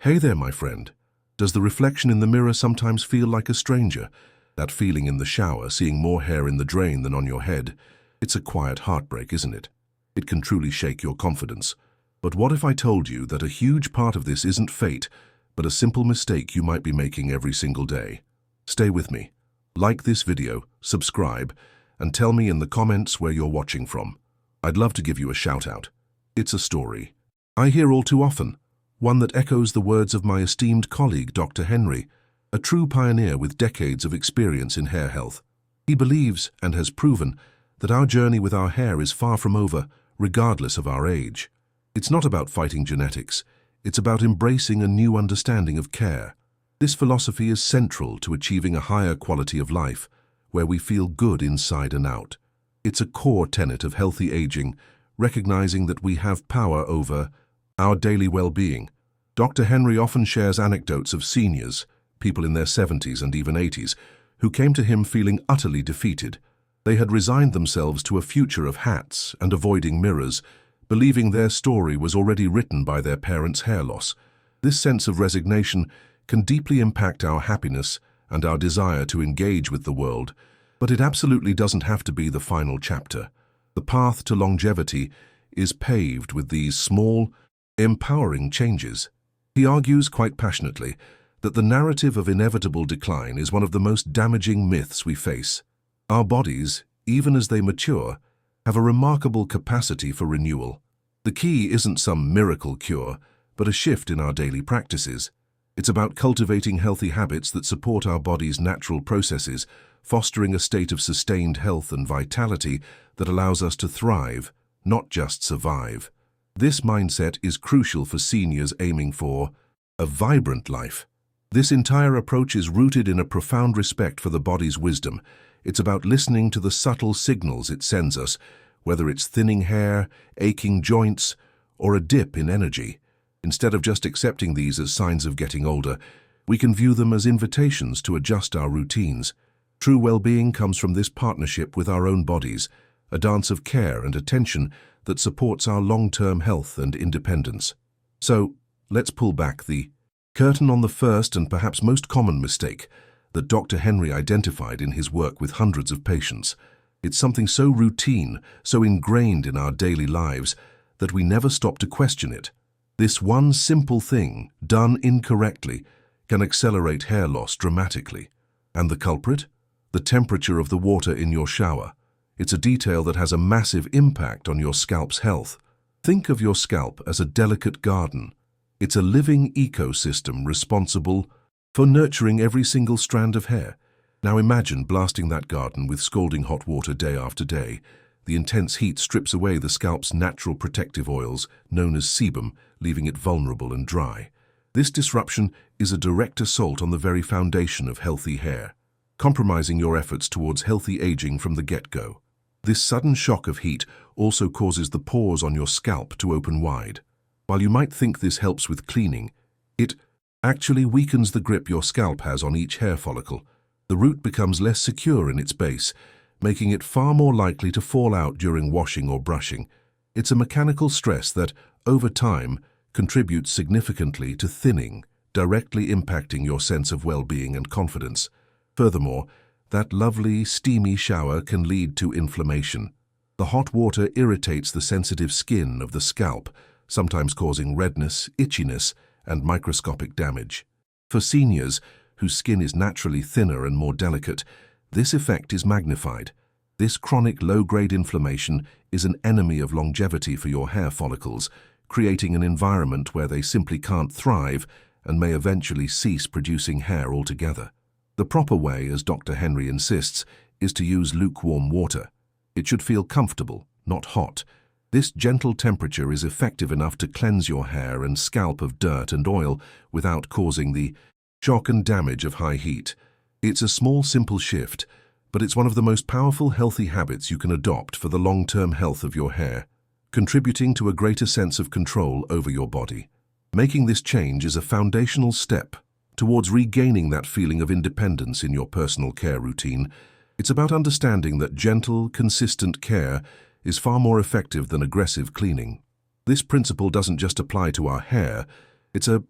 Hey there, my friend. Does the reflection in the mirror sometimes feel like a stranger? That feeling in the shower, seeing more hair in the drain than on your head, it's a quiet heartbreak, isn't it? It can truly shake your confidence. But what if I told you that a huge part of this isn't fate, but a simple mistake you might be making every single day? Stay with me. Like this video, subscribe, and tell me in the comments where you're watching from. I'd love to give you a shout out. It's a story I hear all too often, one that echoes the words of my esteemed colleague, Dr. Henry, a true pioneer with decades of experience in hair health. He believes, and has proven, that our journey with our hair is far from over, regardless of our age. It's not about fighting genetics, it's about embracing a new understanding of care. This philosophy is central to achieving a higher quality of life, where we feel good inside and out. It's a core tenet of healthy aging, recognizing that we have power over our daily well-being. Dr. Henry often shares anecdotes of seniors, people in their 70s and even 80s, who came to him feeling utterly defeated. They had resigned themselves to a future of hats and avoiding mirrors, believing their story was already written by their parents' hair loss. This sense of resignation can deeply impact our happiness and our desire to engage with the world, but it absolutely doesn't have to be the final chapter. The path to longevity is paved with these small, empowering changes. He argues quite passionately that the narrative of inevitable decline is one of the most damaging myths we face. Our bodies, even as they mature, have a remarkable capacity for renewal. The key isn't some miracle cure, but a shift in our daily practices. It's about cultivating healthy habits that support our body's natural processes, fostering a state of sustained health and vitality that allows us to thrive, not just survive. This mindset is crucial for seniors aiming for a vibrant life. This entire approach is rooted in a profound respect for the body's wisdom. It's about listening to the subtle signals it sends us, whether it's thinning hair, aching joints, or a dip in energy. Instead of just accepting these as signs of getting older, we can view them as invitations to adjust our routines. True well-being comes from this partnership with our own bodies, a dance of care and attention that supports our long-term health and independence. So, let's pull back the curtain on the first and perhaps most common mistake that Dr. Henry identified in his work with hundreds of patients. It's something so routine, so ingrained in our daily lives, that we never stop to question it. This one simple thing, done incorrectly, can accelerate hair loss dramatically. And the culprit? The temperature of the water in your shower. It's a detail that has a massive impact on your scalp's health. Think of your scalp as a delicate garden. It's a living ecosystem responsible for nurturing every single strand of hair. Now imagine blasting that garden with scalding hot water day after day. The intense heat strips away the scalp's natural protective oils, known as sebum, leaving it vulnerable and dry. This disruption is a direct assault on the very foundation of healthy hair, compromising your efforts towards healthy aging from the get-go. This sudden shock of heat also causes the pores on your scalp to open wide. While you might think this helps with cleaning, it actually weakens the grip your scalp has on each hair follicle. The root becomes less secure in its base, making it far more likely to fall out during washing or brushing. It's a mechanical stress that, over time, contributes significantly to thinning, directly impacting your sense of well-being and confidence. Furthermore, that lovely, steamy shower can lead to inflammation. The hot water irritates the sensitive skin of the scalp, sometimes causing redness, itchiness, and microscopic damage. For seniors, whose skin is naturally thinner and more delicate, this effect is magnified. This chronic low-grade inflammation is an enemy of longevity for your hair follicles, creating an environment where they simply can't thrive and may eventually cease producing hair altogether. The proper way, as Dr. Henry insists, is to use lukewarm water. It should feel comfortable, not hot. This gentle temperature is effective enough to cleanse your hair and scalp of dirt and oil without causing the shock and damage of high heat. It's a small, simple shift, but it's one of the most powerful healthy habits you can adopt for the long-term health of your hair, contributing to a greater sense of control over your body. Making this change is a foundational step towards regaining that feeling of independence in your personal care routine. It's about understanding that gentle, consistent care is far more effective than aggressive cleaning. This principle doesn't just apply to our hair, it's a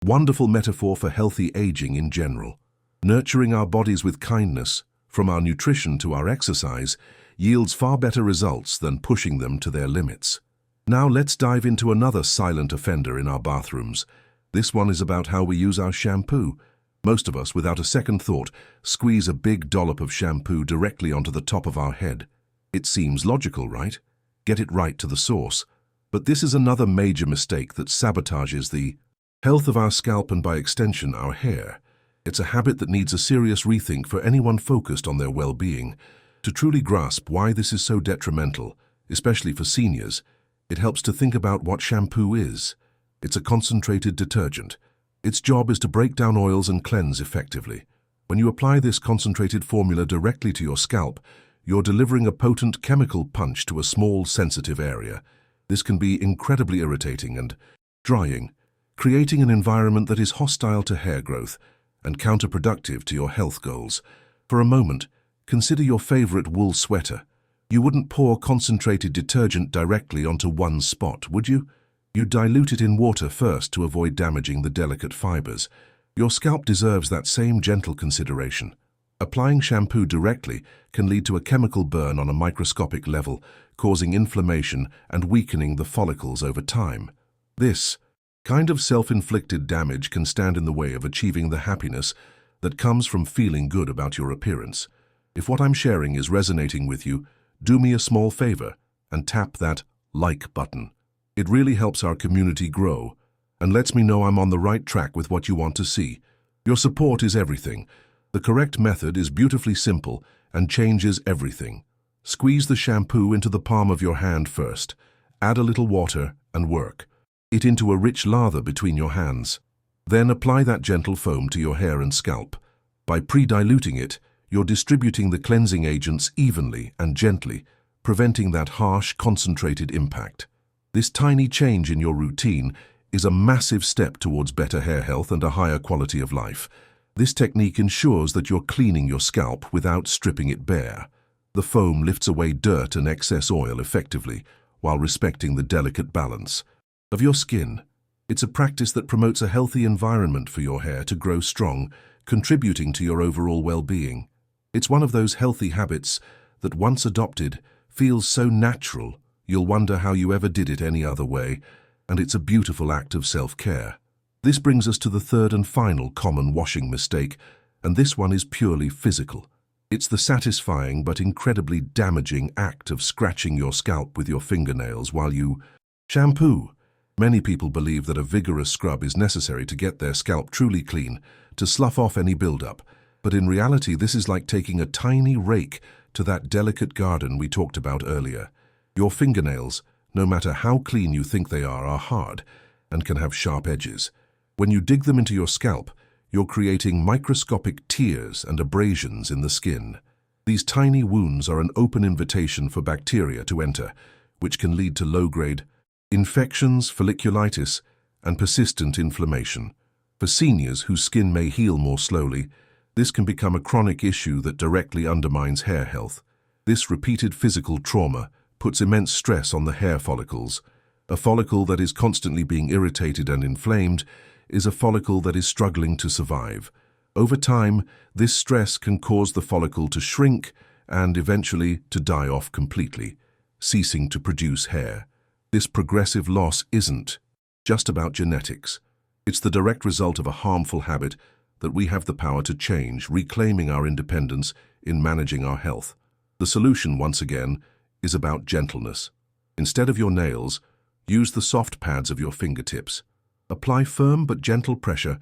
Wonderful metaphor for healthy aging in general. Nurturing our bodies with kindness, from our nutrition to our exercise, yields far better results than pushing them to their limits. Now let's dive into another silent offender in our bathrooms. This one is about how we use our shampoo. Most of us, without a second thought, squeeze a big dollop of shampoo directly onto the top of our head. It seems logical, right? Get it right to the source. But this is another major mistake that sabotages the health of our scalp and, by extension, our hair. It's a habit that needs a serious rethink for anyone focused on their well-being. To truly grasp why this is so detrimental, especially for seniors, it helps to think about what shampoo is. It's a concentrated detergent. Its job is to break down oils and cleanse effectively. When you apply this concentrated formula directly to your scalp, you're delivering a potent chemical punch to a small, sensitive area. This can be incredibly irritating and drying, creating an environment that is hostile to hair growth and counterproductive to your health goals. For a moment, consider your favorite wool sweater. You wouldn't pour concentrated detergent directly onto one spot, would you? You'd dilute it in water first to avoid damaging the delicate fibers. Your scalp deserves that same gentle consideration. Applying shampoo directly can lead to a chemical burn on a microscopic level, causing inflammation and weakening the follicles over time. This kind of self-inflicted damage can stand in the way of achieving the happiness that comes from feeling good about your appearance. If what I'm sharing is resonating with you, do me a small favor and tap that like button. It really helps our community grow and lets me know I'm on the right track with what you want to see. Your support is everything. The correct method is beautifully simple and changes everything. Squeeze the shampoo into the palm of your hand first. Add a little water and work it into a rich lather between your hands. Then apply that gentle foam to your hair and scalp. By pre-diluting it, you're distributing the cleansing agents evenly and gently, preventing that harsh, concentrated impact. This tiny change in your routine is a massive step towards better hair health and a higher quality of life. This technique ensures that you're cleaning your scalp without stripping it bare. The foam lifts away dirt and excess oil effectively, while respecting the delicate balance of your skin. It's a practice that promotes a healthy environment for your hair to grow strong, contributing to your overall well-being. It's one of those healthy habits that, once adopted, feels so natural you'll wonder how you ever did it any other way, and it's a beautiful act of self-care. This brings us to the third and final common washing mistake, and this one is purely physical. It's the satisfying but incredibly damaging act of scratching your scalp with your fingernails while you shampoo. Many people believe that a vigorous scrub is necessary to get their scalp truly clean, to slough off any buildup. But in reality, this is like taking a tiny rake to that delicate garden we talked about earlier. Your fingernails, no matter how clean you think they are hard and can have sharp edges. When you dig them into your scalp, you're creating microscopic tears and abrasions in the skin. These tiny wounds are an open invitation for bacteria to enter, which can lead to low-grade infections, folliculitis, and persistent inflammation. For seniors whose skin may heal more slowly, this can become a chronic issue that directly undermines hair health. This repeated physical trauma puts immense stress on the hair follicles. A follicle that is constantly being irritated and inflamed is a follicle that is struggling to survive. Over time, this stress can cause the follicle to shrink and eventually to die off completely, ceasing to produce hair. This progressive loss isn't just about genetics. It's the direct result of a harmful habit that we have the power to change, reclaiming our independence in managing our health. The solution, once again, is about gentleness. Instead of your nails, use the soft pads of your fingertips. Apply firm but gentle pressure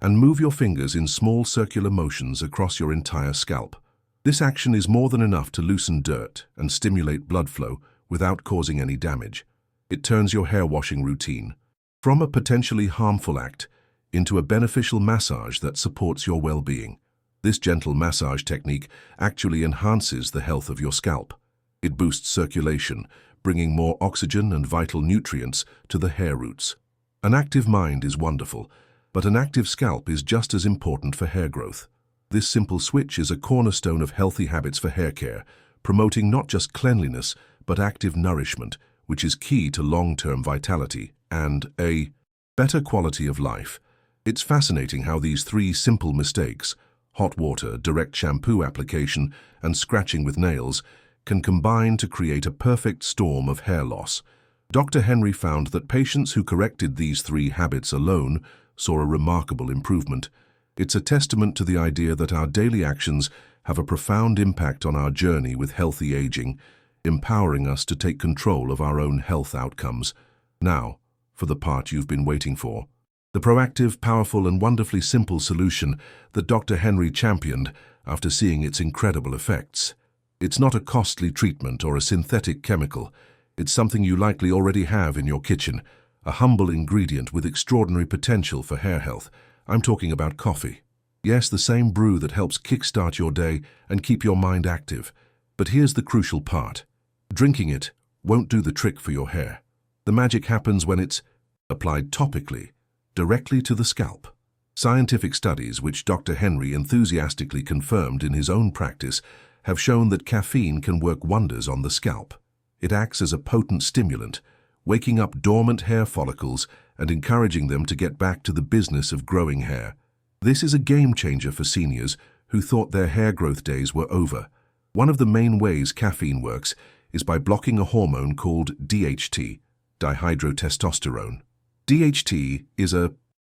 and move your fingers in small circular motions across your entire scalp. This action is more than enough to loosen dirt and stimulate blood flow without causing any damage. It turns your hair washing routine from a potentially harmful act into a beneficial massage that supports your well-being. This gentle massage technique actually enhances the health of your scalp. It boosts circulation, bringing more oxygen and vital nutrients to the hair roots. An active mind is wonderful, but an active scalp is just as important for hair growth. This simple switch is a cornerstone of healthy habits for hair care, promoting not just cleanliness, but active nourishment, which is key to long-term vitality and a better quality of life. It's fascinating how these three simple mistakes, hot water, direct shampoo application, and scratching with nails, can combine to create a perfect storm of hair loss. Dr. Henry found that patients who corrected these three habits alone saw a remarkable improvement. It's a testament to the idea that our daily actions have a profound impact on our journey with healthy aging, empowering us to take control of our own health outcomes. Now, for the part you've been waiting for. The proactive, powerful, and wonderfully simple solution that Dr. Henry championed after seeing its incredible effects. It's not a costly treatment or a synthetic chemical. It's something you likely already have in your kitchen, a humble ingredient with extraordinary potential for hair health. I'm talking about coffee. Yes, the same brew that helps kickstart your day and keep your mind active. But here's the crucial part. Drinking it won't do the trick for your hair. The magic happens when it's applied topically, directly to the scalp. Scientific studies, which Dr. Henry enthusiastically confirmed in his own practice, have shown that caffeine can work wonders on the scalp. It acts as a potent stimulant, waking up dormant hair follicles and encouraging them to get back to the business of growing hair. This is a game changer for seniors who thought their hair growth days were over. One of the main ways caffeine works is by blocking a hormone called DHT, dihydrotestosterone. DHT is a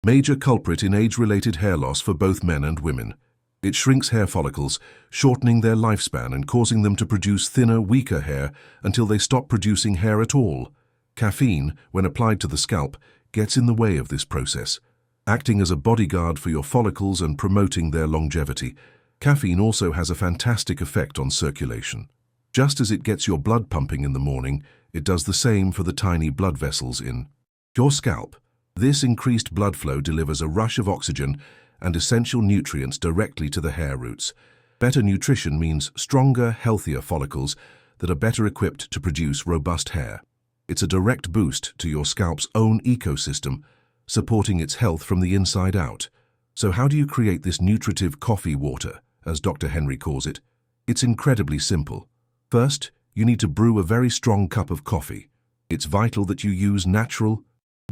major culprit in age-related hair loss for both men and women. It shrinks hair follicles, shortening their lifespan and causing them to produce thinner, weaker hair until they stop producing hair at all. Caffeine, when applied to the scalp, gets in the way of this process, acting as a bodyguard for your follicles and promoting their longevity. Caffeine also has a fantastic effect on circulation. Just as it gets your blood pumping in the morning, it does the same for the tiny blood vessels in your scalp. This increased blood flow delivers a rush of oxygen and essential nutrients directly to the hair roots. Better nutrition means stronger, healthier follicles that are better equipped to produce robust hair. It's a direct boost to your scalp's own ecosystem, supporting its health from the inside out. So how do you create this nutritive coffee water, as Dr. Henry calls it? It's incredibly simple. First, you need to brew a very strong cup of coffee. It's vital that you use natural,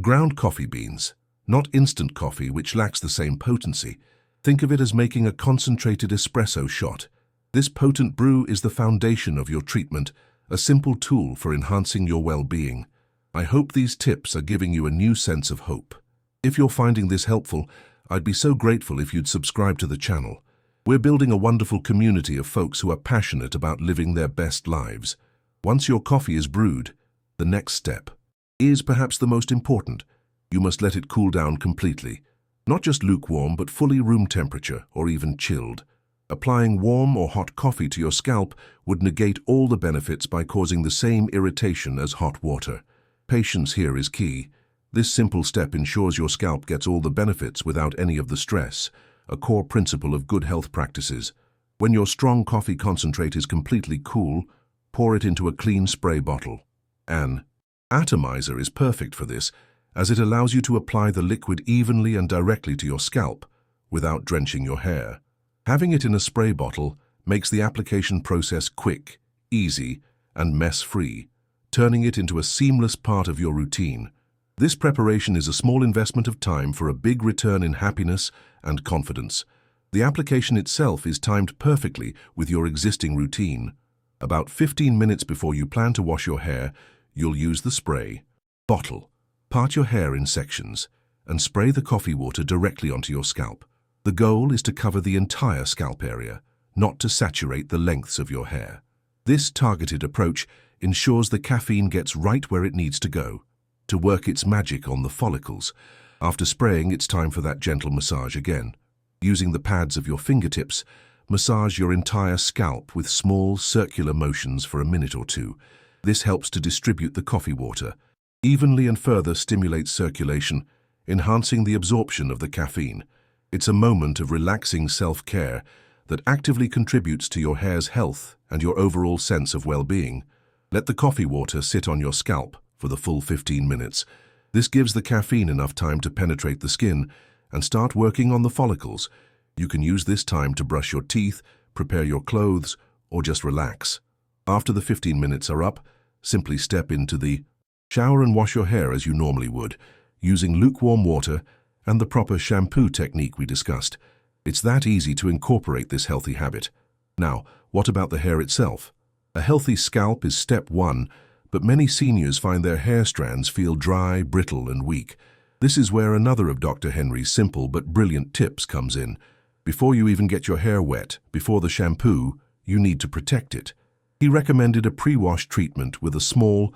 ground coffee beans, not instant coffee, which lacks the same potency. Think of it as making a concentrated espresso shot. This potent brew is the foundation of your treatment, a simple tool for enhancing your well-being. I hope these tips are giving you a new sense of hope. If you're finding this helpful, I'd be so grateful if you'd subscribe to the channel. We're building a wonderful community of folks who are passionate about living their best lives. Once your coffee is brewed, the next step is perhaps the most important. You must let it cool down completely. Not just lukewarm, but fully room temperature or even chilled. Applying warm or hot coffee to your scalp would negate all the benefits by causing the same irritation as hot water. Patience here is key. This simple step ensures your scalp gets all the benefits without any of the stress, a core principle of good health practices. When your strong coffee concentrate is completely cool, pour it into a clean spray bottle. An atomizer is perfect for this, as it allows you to apply the liquid evenly and directly to your scalp without drenching your hair. Having it in a spray bottle makes the application process quick, easy, and mess-free, turning it into a seamless part of your routine. This preparation is a small investment of time for a big return in happiness and confidence. The application itself is timed perfectly with your existing routine. About 15 minutes before you plan to wash your hair, you'll use the spray bottle. Part your hair in sections and spray the coffee water directly onto your scalp. The goal is to cover the entire scalp area, not to saturate the lengths of your hair. This targeted approach ensures the caffeine gets right where it needs to go, to work its magic on the follicles. After spraying, it's time for that gentle massage again. Using the pads of your fingertips, massage your entire scalp with small circular motions for a minute or two. This helps to distribute the coffee water evenly and further stimulates circulation, enhancing the absorption of the caffeine. It's a moment of relaxing self-care that actively contributes to your hair's health and your overall sense of well-being. Let the coffee water sit on your scalp for the full 15 minutes. This gives the caffeine enough time to penetrate the skin and start working on the follicles. You can use this time to brush your teeth, prepare your clothes, or just relax. After the 15 minutes are up, simply step into the shower and wash your hair as you normally would, using lukewarm water and the proper shampoo technique we discussed. It's that easy to incorporate this healthy habit. Now, what about the hair itself? A healthy scalp is step one, but many seniors find their hair strands feel dry, brittle, and weak. This is where another of Dr. Henry's simple but brilliant tips comes in. Before you even get your hair wet, before the shampoo, you need to protect it. He recommended a pre-wash treatment with a small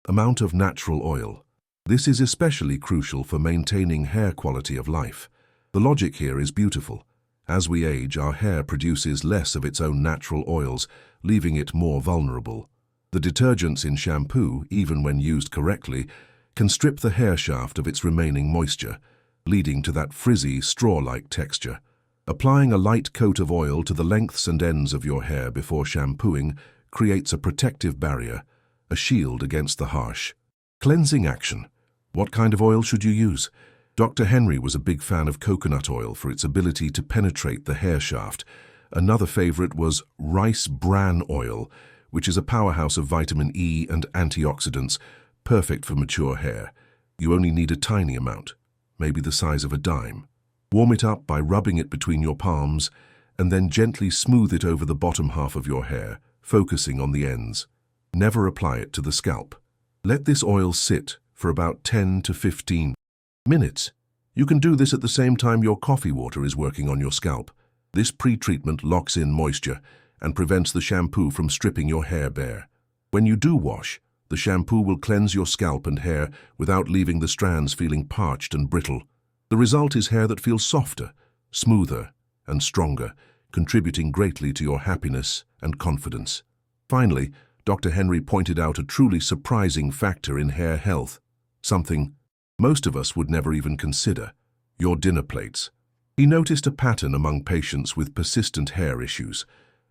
amount of natural oil. This is especially crucial for maintaining hair quality of life. The logic here is beautiful. As we age, our hair produces less of its own natural oils, leaving it more vulnerable. The detergents in shampoo, even when used correctly, can strip the hair shaft of its remaining moisture, leading to that frizzy, straw-like texture. Applying a light coat of oil to the lengths and ends of your hair before shampooing creates a protective barrier, a shield against the harsh. Cleansing action. What kind of oil should you use? Dr. Henry was a big fan of coconut oil for its ability to penetrate the hair shaft. Another favorite was rice bran oil, which is a powerhouse of vitamin E and antioxidants, perfect for mature hair. You only need a tiny amount, maybe the size of a dime. Warm it up by rubbing it between your palms, and then gently smooth it over the bottom half of your hair, focusing on the ends. Never apply it to the scalp. Let this oil sit for about 10 to 15 minutes. You can do this at the same time your coffee water is working on your scalp. This pre-treatment locks in moisture and prevents the shampoo from stripping your hair bare. When you do wash, the shampoo will cleanse your scalp and hair without leaving the strands feeling parched and brittle. The result is hair that feels softer, smoother, and stronger, contributing greatly to your happiness and confidence. Finally, Dr. Henry pointed out a truly surprising factor in hair health, something most of us would never even consider: your dinner plates. He noticed a pattern among patients with persistent hair issues.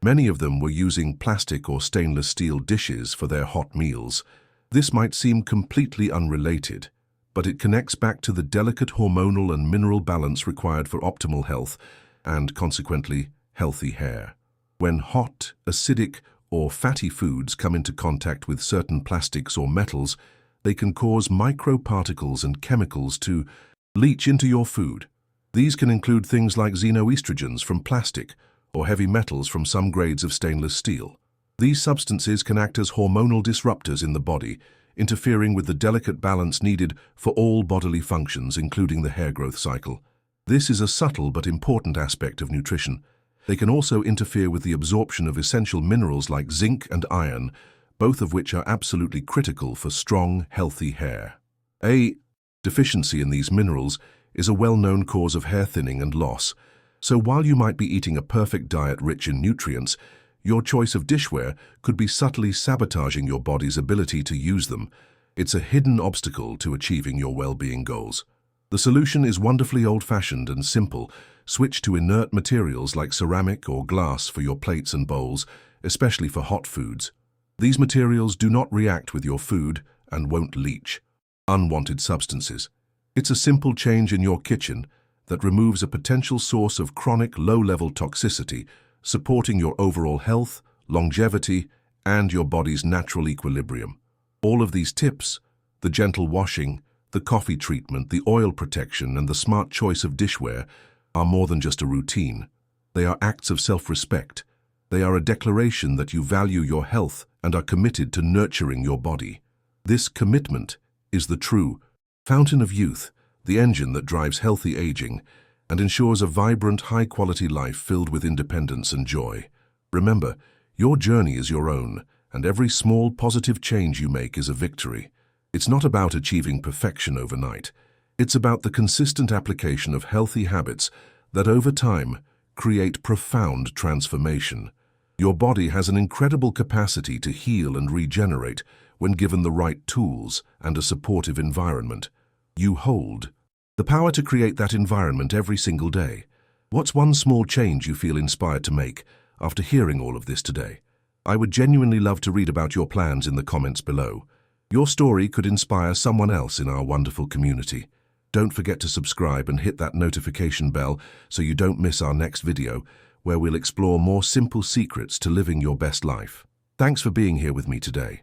Many of them were using plastic or stainless steel dishes for their hot meals. This might seem completely unrelated, but it connects back to the delicate hormonal and mineral balance required for optimal health and, consequently, healthy hair. When hot, acidic, or fatty foods come into contact with certain plastics or metals, they can cause microparticles and chemicals to leach into your food. These can include things like xenoestrogens from plastic or heavy metals from some grades of stainless steel. These substances can act as hormonal disruptors in the body, interfering with the delicate balance needed for all bodily functions, including the hair growth cycle. This is a subtle but important aspect of nutrition. They can also interfere with the absorption of essential minerals like zinc and iron, both of which are absolutely critical for strong, healthy hair. A deficiency in these minerals is a well-known cause of hair thinning and loss, so while you might be eating a perfect diet rich in nutrients, your choice of dishware could be subtly sabotaging your body's ability to use them. It's a hidden obstacle to achieving your well-being goals. The solution is wonderfully old-fashioned and simple. Switch to inert materials like ceramic or glass for your plates and bowls, especially for hot foods. These materials do not react with your food and won't leach unwanted substances. It's a simple change in your kitchen that removes a potential source of chronic low-level toxicity, supporting your overall health, longevity, and your body's natural equilibrium. All of these tips, the gentle washing, the coffee treatment, the oil protection, and the smart choice of dishware, are more than just a routine. They are acts of self-respect. They are a declaration that you value your health and are committed to nurturing your body. This commitment is the true fountain of youth, the engine that drives healthy aging and ensures a vibrant, high-quality life filled with independence and joy. Remember, your journey is your own, and every small, positive change you make is a victory. It's not about achieving perfection overnight. It's about the consistent application of healthy habits that, over time, create profound transformation. Your body has an incredible capacity to heal and regenerate when given the right tools and a supportive environment. You hold the power to create that environment every single day. What's one small change you feel inspired to make after hearing all of this today? I would genuinely love to read about your plans in the comments below. Your story could inspire someone else in our wonderful community. Don't forget to subscribe and hit that notification bell so you don't miss our next video, where we'll explore more simple secrets to living your best life. Thanks for being here with me today.